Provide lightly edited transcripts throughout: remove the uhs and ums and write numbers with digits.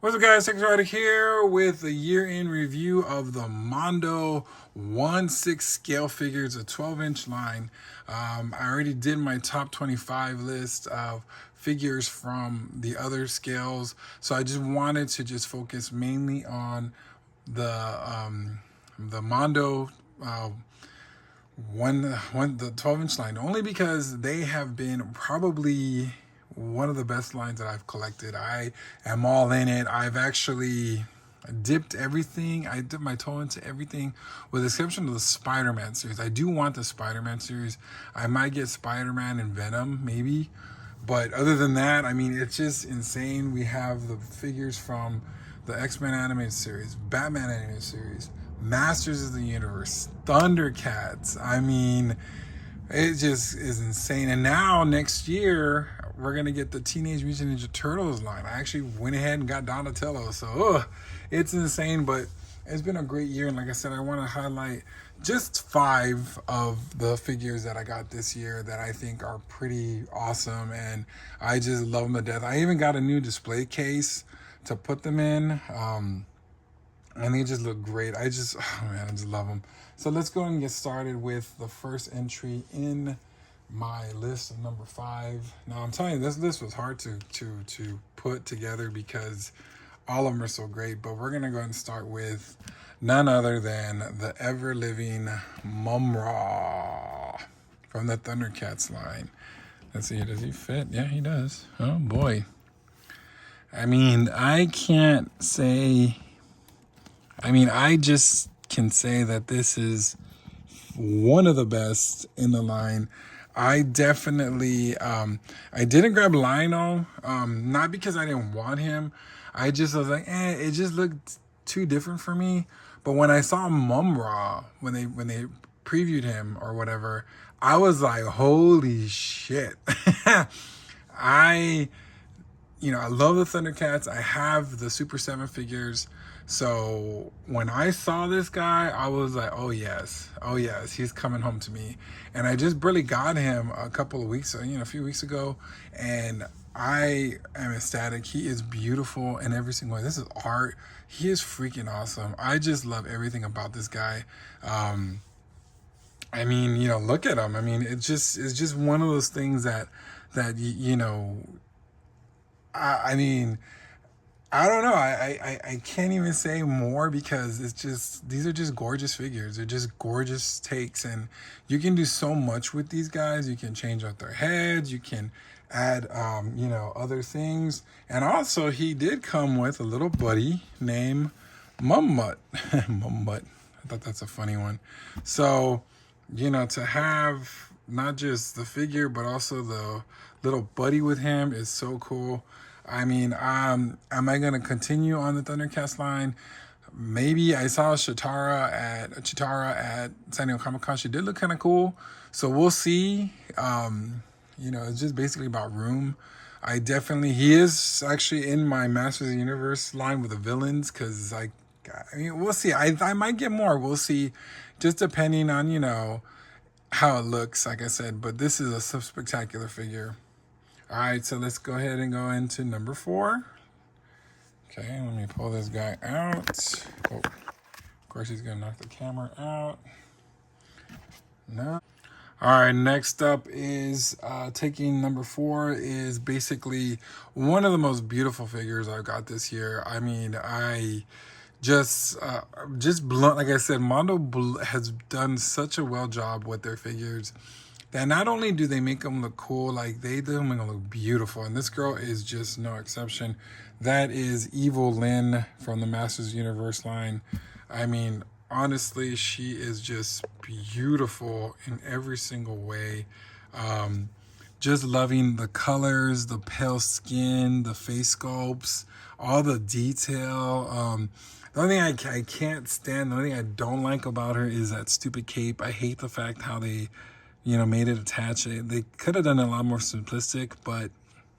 What's up, guys? Thanks right here with the year-end review of the Mondo 1/6 scale figures, a 12-inch line. I already did my top 25 list of figures from the other scales, so I just wanted to just focus mainly on the Mondo the 12-inch line, only because they have been probably one of the best lines that I've collected. I am all in it. I've actually dipped everything. I dipped my toe into everything with the exception of the Spider-Man series. I do want the Spider-Man series. I might get Spider-Man and Venom, maybe. But other than that, I mean, it's just insane. We have the figures from the X-Men animated series, Batman animated series, Masters of the Universe, Thundercats. I mean, it just is insane. And now next year, we're going to get the Teenage Mutant Ninja Turtles line. I actually went ahead and got Donatello. So it's insane, but it's been a great year. And like I said, I want to highlight just 5 of the figures that I got this year that I think are pretty awesome. And I just love them to death. I even got a new display case to put them in. And they just look great. I just love them. So let's go and get started with the first entry in my list of number 5. Now I'm telling you, this list was hard to put together because all of them are so great. But we're gonna go ahead and start with none other than the ever-living Mumra from the Thundercats line. Let's see, does he fit? Yeah, he does. Oh boy. I mean, I just can say that this is one of the best in the line. I definitely, I didn't grab Lionel, not because I didn't want him. I just was like, it just looked too different for me. But when I saw Mumra, when they previewed him or whatever, I was like, holy shit. I love the Thundercats. I have the Super 7 figures. So when I saw this guy, I was like, oh yes, he's coming home to me. And I just barely got him a few weeks ago. And I am ecstatic. He is beautiful in every single way. This is art. He is freaking awesome. I just love everything about this guy. I mean, look at him. I mean, it's just one of those things that I mean, I don't know. I can't even say more because these are just gorgeous figures. They're just gorgeous takes, and you can do so much with these guys. You can change out their heads. You can add, other things. And also, he did come with a little buddy named Mummut. Mummut. I thought that's a funny one. So, to have not just the figure, but also the little buddy with him is so cool. I mean, am I going to continue on the Thundercats line? Maybe. I saw Chitara at San Diego Comic-Con. She did look kind of cool. So we'll see. It's just basically about room. He is actually in my Masters of the Universe line with the villains because, we'll see. I might get more. We'll see. Just depending on, how it looks, like I said. But this is a spectacular figure. All right, so let's go ahead and go into number 4. Okay, let me pull this guy out. Oh, of course, he's going to knock the camera out. No. All right, next up is taking number 4 is basically one of the most beautiful figures I've got this year. I mean, I just blunt, like I said, Mondo has done such a well job with their figures. And not only do they make them look cool, like they do make them look beautiful. And this girl is just no exception. That is Evil Lynn from the Masters Universe line. I mean, honestly, she is just beautiful in every single way. Just loving the colors, the pale skin, the face sculpts, all the detail. The only thing I can't stand, the only thing I don't like about her is that stupid cape. I hate the fact how they made it attached. They could have done it a lot more simplistic, but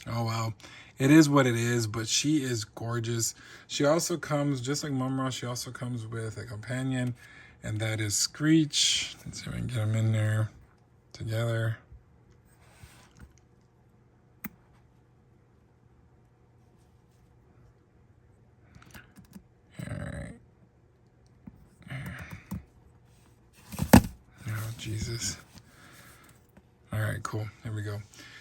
oh well. It is what it is, but she is gorgeous. She also comes, just like Mumra, she also comes with a companion. and that is Screech. Let's see if we can get them in there together. All right. Oh, Jesus. All right, cool. There we go.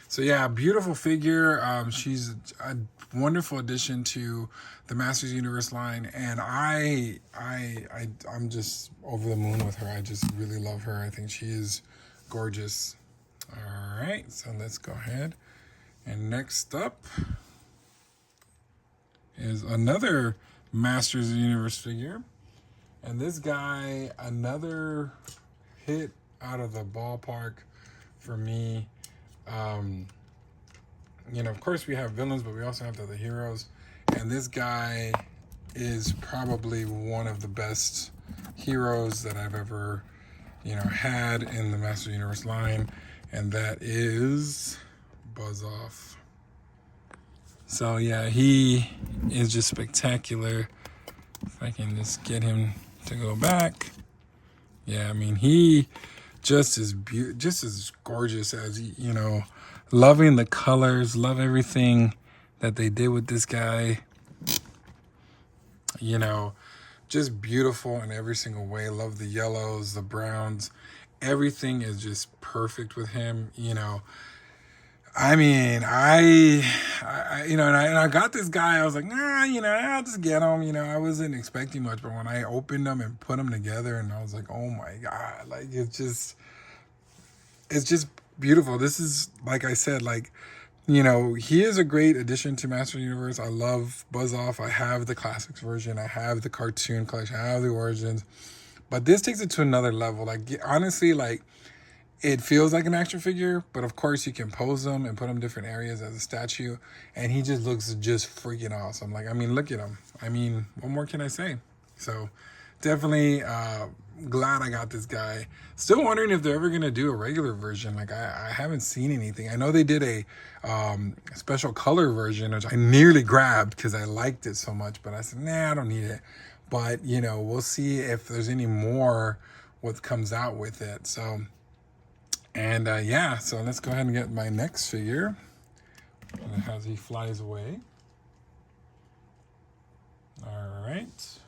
So yeah, beautiful figure. She's a wonderful addition to the Masters Universe line, and I'm just over the moon with her. I just really love her. I think she is gorgeous. All right, so let's go ahead. And next up is another Masters of the Universe figure, and this guy, another hit out of the ballpark for me. Of course we have villains, but we also have the heroes. And this guy is probably one of the best heroes that I've ever, had in the Master Universe line. And that is Buzz Off. So yeah, he is just spectacular. If I can just get him to go back. Yeah, I mean, he just as gorgeous as, loving the colors, love everything that they did with this guy. Just beautiful in every single way. Love the yellows, the browns. Everything is just perfect with him. I mean, and I got this guy. I was like, I'll just get him. I wasn't expecting much, but when I opened them and put them together, and I was like, oh my God, like it's just beautiful. This is, like I said, he is a great addition to Master Universe. I love Buzz Off. I have the classics version. I have the cartoon collection. I have the origins, but this takes it to another level. Honestly, it feels like an action figure, but of course you can pose them and put them in different areas as a statue, and he just looks just freaking awesome. Look at him. What more can I say? So definitely glad I got this guy. Still wondering if they're ever going to do a regular version. I haven't seen anything. I know they did a special color version, which I nearly grabbed because I liked it so much, but I said, nah, I don't need it. But, we'll see if there's any more what comes out with it. So... And so let's go ahead and get my next figure as he flies away. All right.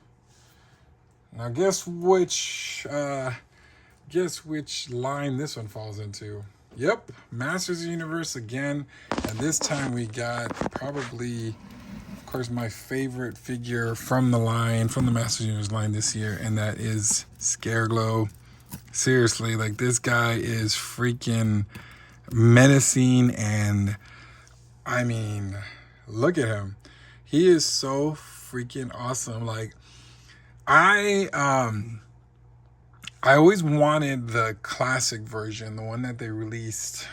Now guess which line this one falls into. Yep, Masters of the Universe again, and this time we got probably, of course, my favorite figure from the Masters of the Universe line this year, and that is Scareglow. Seriously, this guy is freaking menacing, and look at him. He is so freaking awesome. I always wanted the classic version, the one that they released,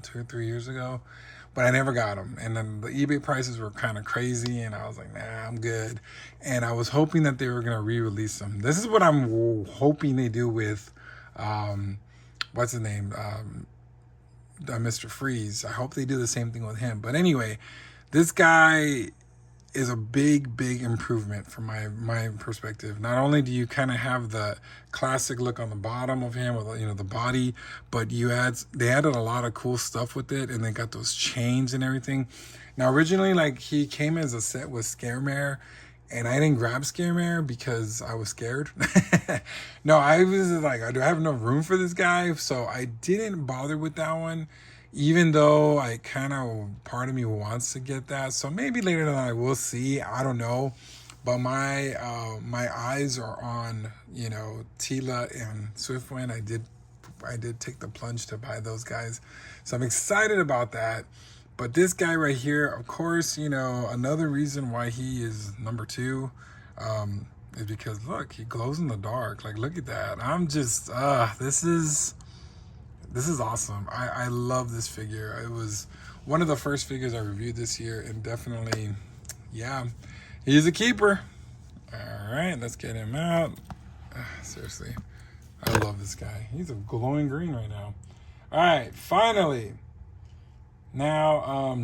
2 or 3 years ago, but I never got them. And then the eBay prices were kind of crazy, and I was like, nah, I'm good. And I was hoping that they were going to re-release them. This is what I'm hoping they do with, what's his name? Mr. Freeze. I hope they do the same thing with him. But anyway, this guy is a big improvement from my perspective. Not only do you kind of have the classic look on the bottom of him with the body, but they added a lot of cool stuff with it, and they got those chains and everything. Now originally he came as a set with Scaremare, and I didn't grab Scaremare because I was scared. No, I was like, do I have enough room for this guy? So I didn't bother with that one, even though part of me wants to get that. So maybe later on I will see. I don't know. But my eyes are on, Tila and Swiftwind. I did take the plunge to buy those guys. So I'm excited about that. But this guy right here, of course, another reason why he is number 2 is because, look, he glows in the dark. Look at that. I'm just, this is awesome. I love this figure. It was one of the first figures I reviewed this year, and definitely, yeah, he's a keeper. All right, let's get him out. Seriously, I love this guy. He's a glowing green right now. All right, finally. Now,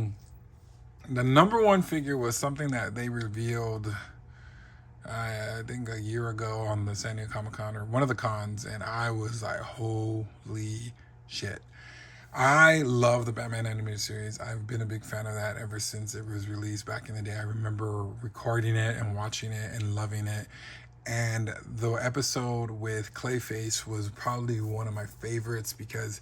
the number 1 figure was something that they revealed I think a year ago on the San Diego Comic Con or one of the cons, and I was like, holy shit. I love the Batman animated series. I've been a big fan of that ever since it was released back in the day. I remember recording it and watching it and loving it. And the episode with Clayface was probably one of my favorites because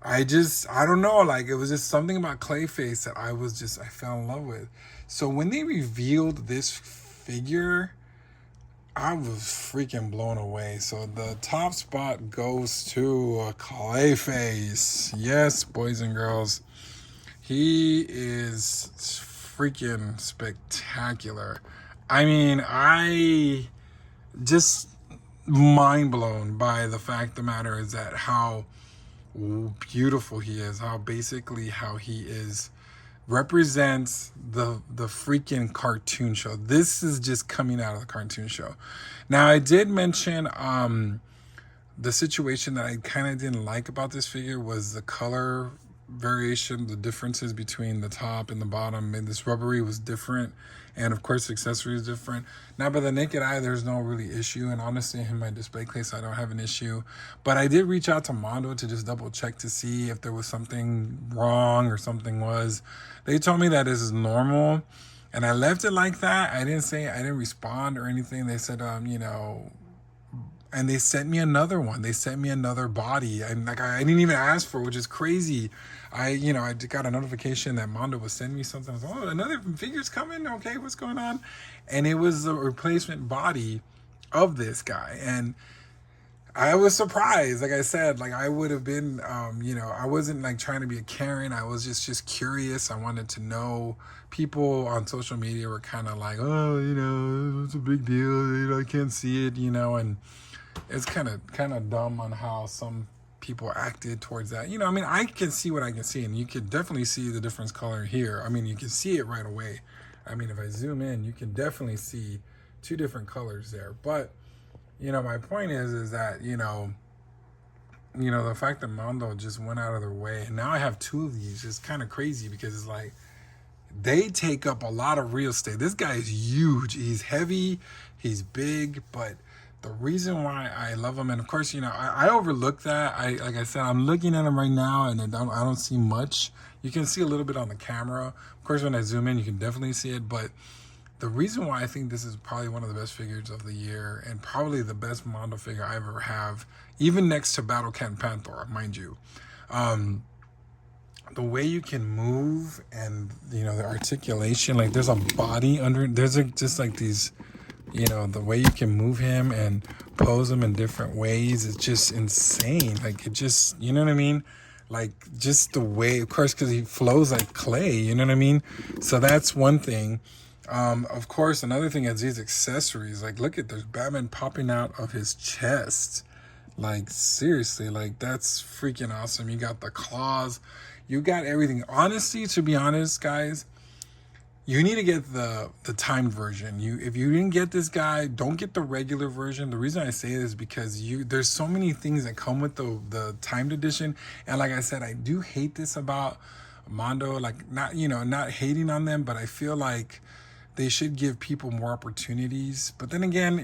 I don't know, like it was just something about Clayface that I fell in love with. So when they revealed this figure, I was freaking blown away. So the top spot goes to Clayface. Yes, boys and girls. He is freaking spectacular. I mean, I just mind blown by the fact of the matter is that how beautiful he is, how he is represents the freaking cartoon show. This is just coming out of the cartoon show. Now I did mention the situation that I kind of didn't like about this figure was the color variation, the differences between the top and the bottom. And this rubbery was different, and of course the accessory is different. Now by the naked eye there's no really issue, and honestly in my display case I don't have an issue, but I did reach out to Mondo to just double check to see if there was something wrong or something was. They told me that this is normal, and I left it like that. I didn't respond or anything. They said and they sent me another one. They sent me another body, and like I didn't even ask for it, which is crazy. I got a notification that Mondo was sending me something. I was like, oh, another figure's coming. Okay, what's going on? And it was a replacement body of this guy, and I was surprised. Like I said, like I would have been, I wasn't like trying to be a Karen. I was just curious. I wanted to know. People on social media were kind of like, oh, it's a big deal. I can't see it, and it's kind of dumb on how some people acted towards that. I mean, I can see what I can see, and you can definitely see the difference color here. I mean, you can see it right away. I mean, if I zoom in, you can definitely see two different colors there. But, my point is that, the fact that Mondo just went out of their way, and now I have two of these, is kind of crazy because it's like, they take up a lot of real estate. This guy is huge. He's heavy. He's big, but the reason why I love him, and of course, I overlook that. Like I said, I'm looking at him right now, and I don't see much. You can see a little bit on the camera. Of course, when I zoom in, you can definitely see it. But the reason why I think this is probably one of the best figures of the year, and probably the best Mondo figure I ever have, even next to Battle Cat Panther, mind you. The way you can move and the articulation, like there's a body under, there's just like these, the way you can move him and pose him in different ways is just insane. Like it just, you know what I mean? Like just the way, of course, because he flows like clay, you know what I mean? So that's one thing. Of course, another thing is these accessories. Like look at, there's Batman popping out of his chest. Like seriously, like that's freaking awesome. You got the claws. You got everything. Honestly, to be honest, guys, you need to get the timed version. If you didn't get this guy, don't get the regular version. The reason I say this is because there's so many things that come with the timed edition. And like I said, I do hate this about Mondo. Like not hating on them, but I feel like they should give people more opportunities. But then again,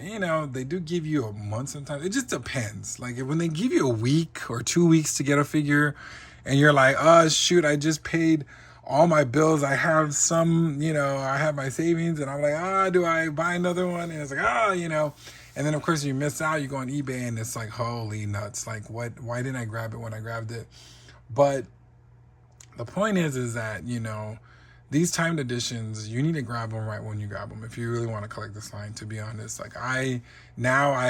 they do give you a month sometimes. It just depends. Like when they give you a week or 2 weeks to get a figure, and you're like, oh, shoot, I just paid all my bills. I have I have my savings, and I'm like, do I buy another one? And it's like, and then of course you miss out. You go on eBay, and it's like, holy nuts. Like why didn't I grab it when I grabbed it? But the point is that, these timed editions, you need to grab them right when you grab them if you really want to collect this line, to be honest. Like I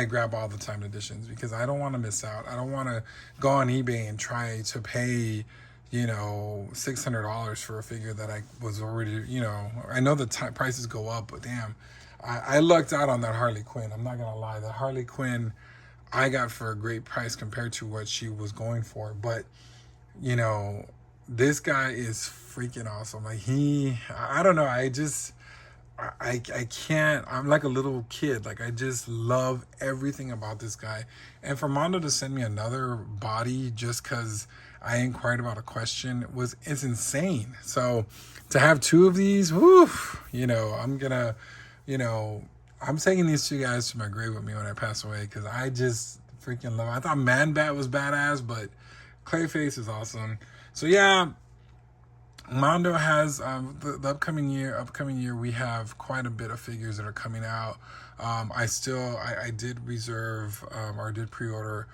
grab all the timed editions because I don't want to miss out. I don't want to go on eBay and try to pay, $600 for a figure that I was already, I know the prices go up, but damn, I lucked out on that Harley Quinn. I'm not going to lie. The Harley Quinn I got for a great price compared to what she was going for. But, this guy is freaking awesome. Like I don't know. I can't, I'm like a little kid. Like I just love everything about this guy. And for Mondo to send me another body just because I inquired about a question it's insane. So to have two of these, I'm gonna, I'm taking these two guys to my grave with me when I pass away because I just freaking love them. I thought Man Bat was badass, but Clayface is awesome. So yeah, Mondo has the upcoming year. We have quite a bit of figures that are coming out. I did reserve or did pre-order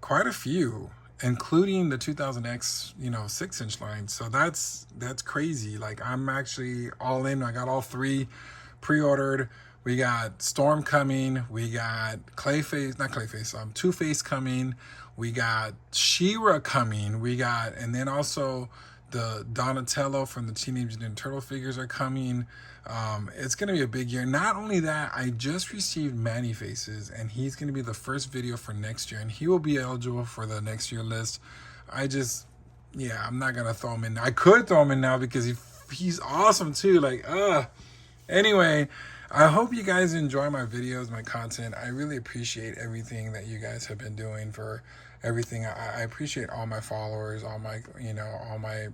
quite a few, including the 2000X 6-inch line. So that's crazy. Like I'm actually all in. I got all three pre-ordered. We got Storm coming. We got Two-Face coming. We got She-Ra coming. And then also the Donatello from the Teenage Mutant Turtle figures are coming. It's going to be a big year. Not only that, I just received Manny Faces, and he's going to be the first video for next year, and he will be eligible for the next year list. I'm not going to throw him in. I could throw him in now because he's awesome too. Anyway, I hope you guys enjoy my videos, my content. I really appreciate everything that you guys have been doing for everything. I appreciate all my followers, all my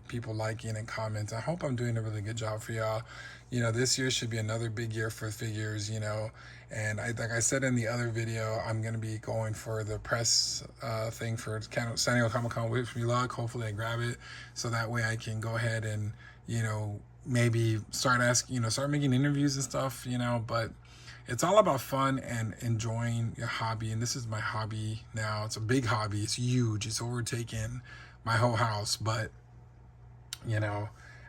people liking and comments. I hope I'm doing a really good job for y'all. This year should be another big year for figures, and like I said in the other video, I'm going to be going for the press thing for San Diego Comic-Con. Wish me luck. Hopefully I grab it so that way I can go ahead and, maybe start making interviews and stuff, but it's all about fun and enjoying your hobby. And this is my hobby now. It's a big hobby. It's huge. It's overtaken my whole house, but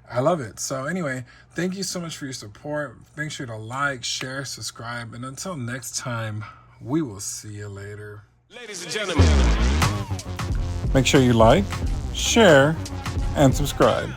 I love it. So anyway, thank you so much for your support. Make sure to like, share, subscribe, and until next time, we will see you later. Ladies and gentlemen, make sure you like, share, and subscribe.